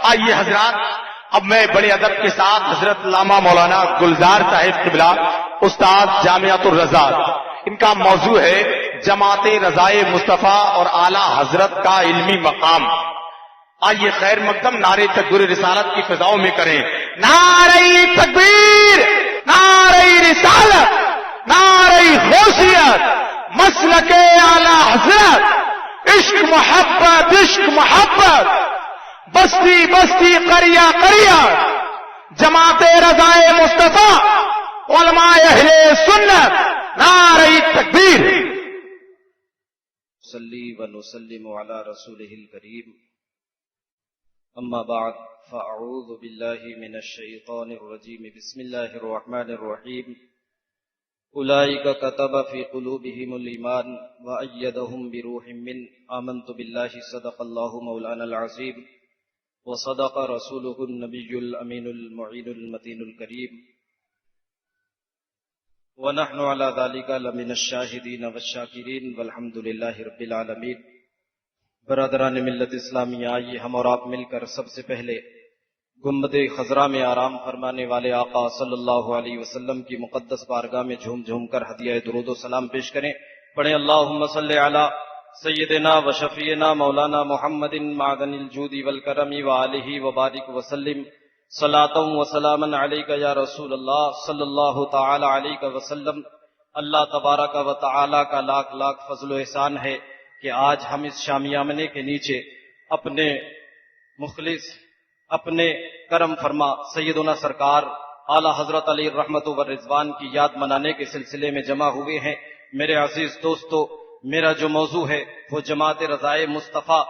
آئیے حضرات، اب میں بڑے ادب کے ساتھ حضرت علامہ مولانا گلزار صاحب قبلہ استاد جامعۃ الرضا، ان کا موضوع ہے جماعت رضائے مصطفیٰ اور اعلیٰ حضرت کا علمی مقام۔ آئیے خیر مقدم نعرہ تکبیر رسالت کی فضاؤں میں کریں، نعرہ تکبیر، نعرہ رسالت، نعرہ غوثیت، مسلک اعلیٰ حضرت، عشق محبت، عشق محبت، بستی بستی قریہ قریہ، جماعت رضائے مصطفیٰ، علماء اہل سنت، نعرہ تکبیر۔ صلی و نسلم علی رسولہ الکریم، اما بعد فاعوذ باللہ من الشیطان الرجیم، بسم اللہ الرحمن الرحیم۔ اولئک کتب فی قلوبہم الایمان وأیدہم بروح من، آمنت باللہ صدق اللہ مولانا العظیم وصدق رسولہ النبی الامین المعین المتین الکریم، ونحن على ذلك لمن الشاہدین والشاکرین والحمد للہ رب العالمین۔ برادران ملت اسلامیہ، آئیے ہم اور آپ مل کر سب سے پہلے گنبد خضرا میں آرام فرمانے والے آقا صلی اللہ علیہ وسلم کی مقدس بارگاہ میں جھوم جھوم کر ہدیہ درود و سلام پیش کریں۔ پڑھیں اللہم صلی علی سیدنا و شفیعنا مولانا محمد معدن الجود والکرم وآلہ وبارک وسلم، صلاۃ و سلاما علیک یا رسول اللہ صلی اللہ تعالی علیہ وسلم۔ اللہ تبارک و تعالی کا لاکھ لاکھ فضل و احسان ہے کہ آج ہم اس شامی آمنے کے نیچے اپنے مخلص، اپنے کرم فرما سیدنا سرکار اعلیٰ حضرت علی الرحمت والرضوان کی یاد منانے کے سلسلے میں جمع ہوئے ہیں۔ میرے عزیز دوستو، میرا جو موضوع ہے وہ جماعت رضائے مصطفیٰ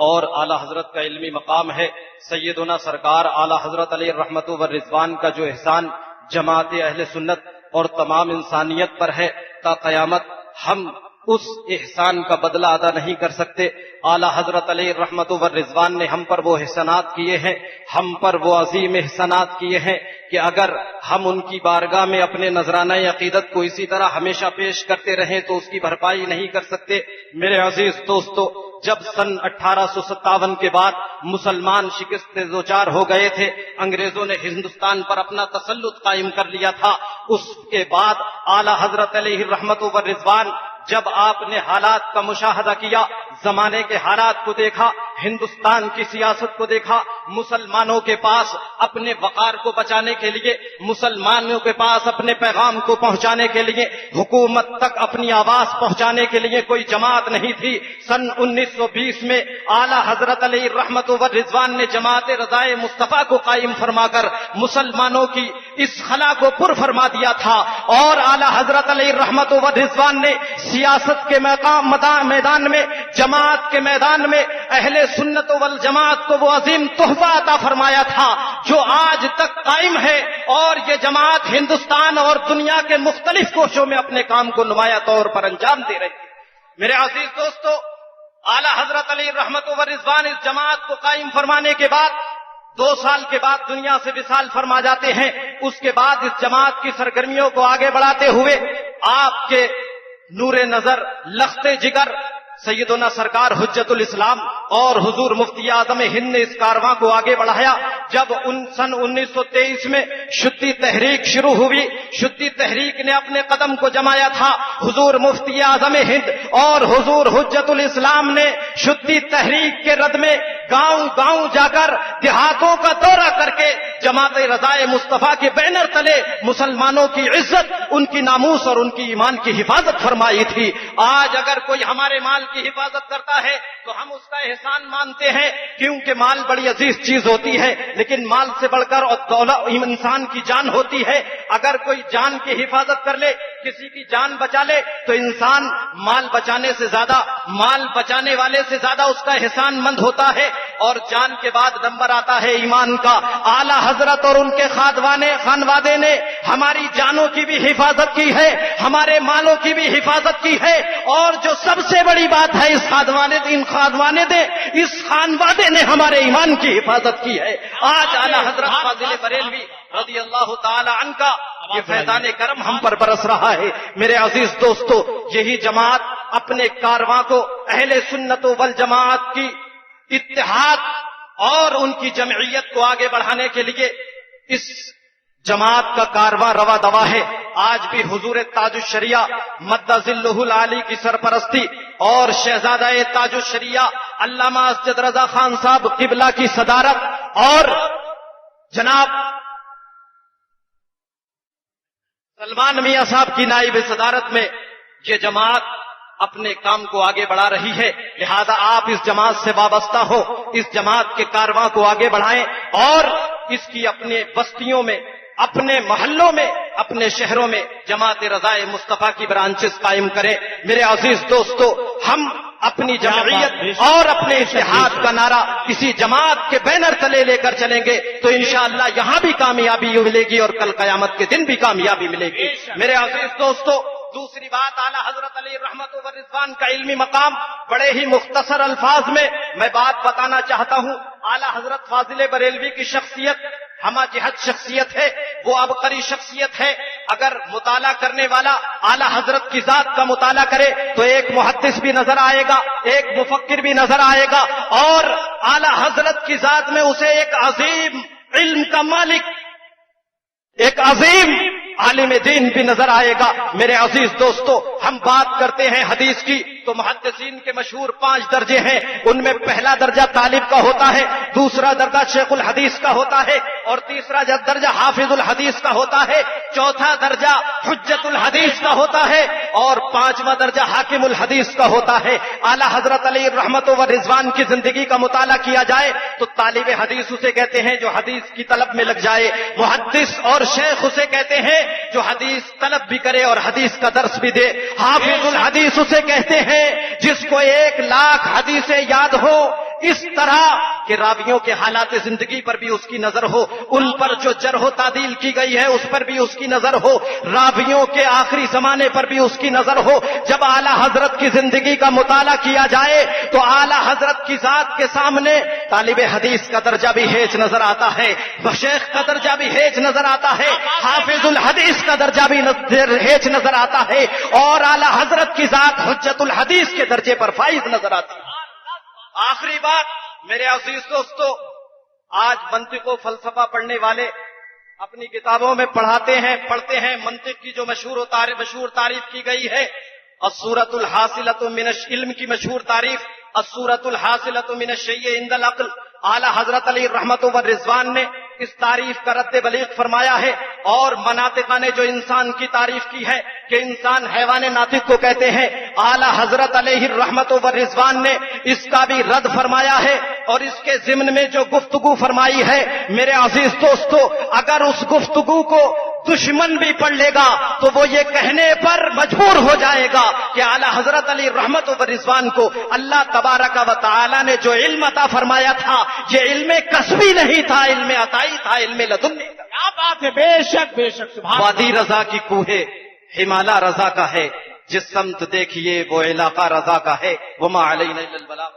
اور اعلیٰ حضرت کا علمی مقام ہے۔ سیدنا سرکار اعلیٰ حضرت علی الرحمت والرضوان کا جو احسان جماعت اہل سنت اور تمام انسانیت پر ہے، تا قیامت ہم اس احسان کا بدلہ ادا نہیں کر سکتے۔ اعلیٰ حضرت علی الرحمت والرضوان نے ہم پر وہ احسانات کیے ہیں، ہم پر وہ عظیم احسانات کیے ہیں کہ اگر ہم ان کی بارگاہ میں اپنے نذرانہ عقیدت کو اسی طرح ہمیشہ پیش کرتے رہیں تو اس کی بھرپائی نہیں کر سکتے۔ میرے عزیز دوستو، جب سن 1857 کے بعد مسلمان شکست سے دوچار ہو گئے تھے، انگریزوں نے ہندوستان پر اپنا تسلط قائم کر لیا تھا، اس کے بعد اعلیٰ حضرت علیہ الرحمت والرضوان جب آپ نے حالات کا مشاہدہ کیا، زمانے کے حالات کو دیکھا، ہندوستان کی سیاست کو دیکھا، مسلمانوں کے پاس اپنے وقار کو بچانے کے لیے، مسلمانوں کے پاس اپنے پیغام کو پہنچانے کے لیے، حکومت تک اپنی آواز پہنچانے کے لیے کوئی جماعت نہیں تھی۔ سن 1920 میں اعلیٰ حضرت علیہ الرحمت والرضوان نے جماعت رضائے مصطفیٰ کو قائم فرما کر مسلمانوں کی اس خلا کو پر فرما دیا تھا، اور اعلیٰ حضرت علیہ الرحمت والرضوان نے سیاست کے میدان میں، جماعت کے میدان میں اہل سنت والجماعت کو وہ عظیم تحفہ عطا فرمایا تھا جو آج تک قائم ہے، اور یہ جماعت ہندوستان اور دنیا کے مختلف کوشوں میں اپنے کام کو نمایاں طور پر انجام دے رہی ہے۔ میرے عزیز دوستو، اعلیٰ حضرت علی الرحمت والرضوان اس جماعت کو قائم فرمانے کے بعد 2 سال کے بعد دنیا سے وصال فرما جاتے ہیں۔ اس کے بعد اس جماعت کی سرگرمیوں کو آگے بڑھاتے ہوئے آپ کے نور نظر، لخت جگر سیدنا سرکار حجت الاسلام اور حضور مفتی اعظم ہند نے اس کارواں کو آگے بڑھایا۔ جب سن 1923 میں شدی تحریک شروع ہوئی، شدی تحریک نے اپنے قدم کو جمایا تھا، حضور مفتی اعظم ہند اور حضور حجت الاسلام نے شدی تحریک کے رد میں گاؤں گاؤں جا کر، دیہاتوں کا دورہ کر کے جماعت رضائے مصطفیٰ کے بینر تلے مسلمانوں کی عزت، ان کی ناموس اور ان کی ایمان کی حفاظت فرمائی تھی۔ آج اگر کوئی ہمارے مال کی حفاظت کرتا ہے تو ہم اس کا احسان مانتے ہیں، کیونکہ مال بڑی عزیز چیز ہوتی ہے، لیکن مال سے بڑھ کر اور دولت انسان کی جان ہوتی ہے۔ اگر کوئی جان کی حفاظت کر لے، کسی کی جان بچا لے، تو انسان مال بچانے سے زیادہ، مال بچانے والے سے زیادہ اس کا احسان مند ہوتا ہے۔ اور جان کے بعد نمبر آتا ہے ایمان کا۔ اعلیٰ حضرت اور ان کے خانوادے نے ہماری جانوں کی بھی حفاظت کی ہے، ہمارے مالوں کی بھی حفاظت کی ہے، اور جو سب سے بڑی بات ہے، اس خانوادے نے ہمارے ایمان کی حفاظت کی ہے۔ آج اعلیٰ حضرت فاضل بریلوی رضی اللہ تعالی عنہ کا یہ فیضان کرم ہم پر برس رہا ہے۔ میرے عزیز دوستو، یہی جماعت اپنے کارواں کو اہل سنت والجماعت کی اتحاد اور ان کی جمعیت کو آگے بڑھانے کے لیے اس جماعت کا کارواں روا دوا ہے. آج بھی حضور تاج الشریعہ مد ظلہ العالی کی سرپرستی اور شہزادہ تاج الشریعہ علامہ اسجد رضا خان صاحب قبلہ کی صدارت اور جناب سلمان میاں صاحب کی نائب صدارت میں یہ جماعت اپنے کام کو آگے بڑھا رہی ہے. لہذا آپ اس جماعت سے وابستہ ہو, اس جماعت کے کارواں کو آگے بڑھائیں اور اس کی اپنے بستیوں میں, اپنے محلوں میں, اپنے شہروں میں جماعت رضائے مصطفیٰ کی برانچز قائم کریں. میرے عزیز دوستو, ہم اپنی جمعیت اور اپنے اتحاد کا نعرہ کسی جماعت کے بینر تلے لے کر چلیں گے تو انشاءاللہ یہاں بھی کامیابی ملے گی اور کل قیامت کے دن بھی کامیابی ملے گی. میرے عزیز دوستو, دوسری بات, اعلیٰ حضرت علی رحمت و رضوان کا علمی مقام. بڑے ہی مختصر الفاظ میں میں بات بتانا چاہتا ہوں. اعلیٰ حضرت فاضل بریلوی کی شخصیت ہمہ جہت شخصیت ہے, وہ عبقری شخصیت ہے. اگر مطالعہ کرنے والا اعلیٰ حضرت کی ذات کا مطالعہ کرے تو ایک محدث بھی نظر آئے گا, ایک مفکر بھی نظر آئے گا, اور اعلیٰ حضرت کی ذات میں اسے ایک عظیم علم کا مالک, ایک عظیم عالم دین بھی نظر آئے گا. میرے عزیز دوستو, ہم بات کرتے ہیں حدیث کی تو محدثین کے مشہور 5 درجے ہیں. ان میں پہلا درجہ طالب کا ہوتا ہے, دوسرا درجہ شیخ الحدیث کا ہوتا ہے, اور تیسرا درجہ حافظ الحدیث کا ہوتا ہے, چوتھا درجہ حجت الحدیث کا ہوتا ہے, اور 5واں درجہ حاکم الحدیث کا ہوتا ہے. اعلیٰ حضرت علی رحمت و رضوان کی زندگی کا مطالعہ کیا جائے تو طالب حدیث اسے کہتے ہیں جو حدیث کی طلب میں لگ جائے, محدث اور شیخ اسے کہتے ہیں جو حدیث طلب بھی کرے اور حدیث کا درس بھی دے. حافظ الحدیث اسے کہتے ہیں جس کو 1,00,000 حدیثیں یاد ہو, اس طرح کہ راویوں کے حالات زندگی پر بھی اس کی نظر ہو, ان پر جو جرح و تعدیل کی گئی ہے اس پر بھی اس کی نظر ہو, راویوں کے آخری زمانے پر بھی اس کی نظر ہو. جب اعلیٰ حضرت کی زندگی کا مطالعہ کیا جائے تو اعلیٰ حضرت کی ذات کے سامنے طالب حدیث کا درجہ بھی ہیچ نظر آتا ہے, شیخ کا درجہ بھی ہیچ نظر آتا ہے, حافظ الحدیث کا درجہ بھی ہیچ نظر آتا ہے, اور اعلیٰ حضرت کی ذات حجت الحدیث کے درجے پر فائز نظر آتی ہے. آخری بات میرے عزیز دوستو, آج منطق و فلسفہ پڑھنے والے اپنی کتابوں میں پڑھتے ہیں منطق کی جو مشہور تعریف کی گئی ہے, الصورۃ الحاصلۃ من العلم کی مشہور تعریف, الصورۃ الحاصلۃ من الشیء عند العقل. اعلیٰ حضرت علی رحمت و رضوان نے اس تعریف کا رد بلیغ فرمایا ہے, اور مناطقہ نے جو انسان کی تعریف کی ہے کہ انسان حیوان ناطق کو کہتے ہیں, اعلیٰ حضرت علیہ رحمت و رضوان نے اس کا بھی رد فرمایا ہے, اور اس کے ضمن میں جو گفتگو فرمائی ہے میرے عزیز دوستو, اگر اس گفتگو کو دشمن بھی پڑھ لے گا تو وہ یہ کہنے پر مجبور ہو جائے گا کہ اعلیٰ حضرت علی رحمت و رضوان کو اللہ تبارک و تعالی نے جو علم عطا فرمایا تھا یہ علم کسبی نہیں تھا, علم عطائی تھا, علم لدنی تھا. کیا بات ہے, بے شک سبحان وادی رضا کی کوہ ہمالا رضا کا ہے, جس سمت دیکھیے وہ علاقہ رضا کا ہے. وما علینا الا البلاغ.